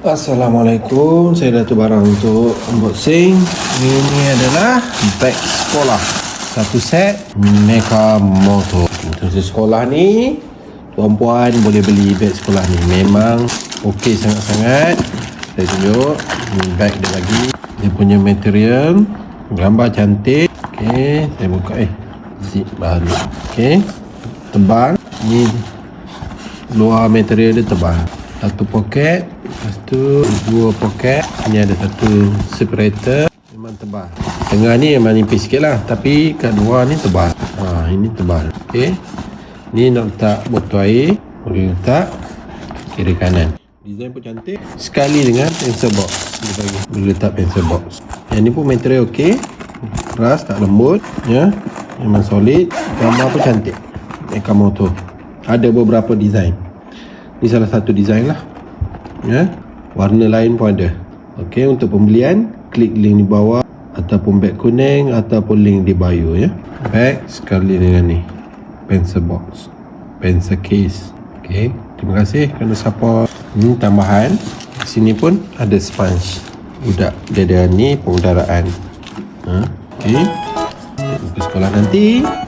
Assalamualaikum, saya Datuk Barang untuk unboxing. Ini adalah beg sekolah, satu set Nekamoto. Untuk sekolah ni, puan-puan boleh beli beg sekolah ni. Memang okey sangat-sangat. Saya tunjuk beg dia lagi. Dia punya material, gambar cantik. Okey, saya buka zip baru. Okey, tebal. Ni luar material dia tebal. Satu poket, lepas tu dua poket. Ni ada satu separator. Memang tebal. Tengah ni memang nipis sikit lah, tapi kat luar ni tebal. Ini tebal. Okey, ni nak letak botol air, boleh letak kiri kanan. Design pun cantik. Sekali dengan pencil box dia bagi, boleh letak pencil box. Yang ni pun material okey, keras, tak lembut ya, memang solid. Gambar pun cantik. Nekamoto ada beberapa design. Ni salah satu design lah ya. Warna lain pun ada. Okey, untuk pembelian klik link di bawah, ataupun beg kuning, ataupun link di bio ya. Beg sekali dengan ni pencil box, pencil case. Okey, terima kasih kerana support. Tambahan sini pun ada sponge budak dia ni pengudaraan. Okey, untuk sekolah nanti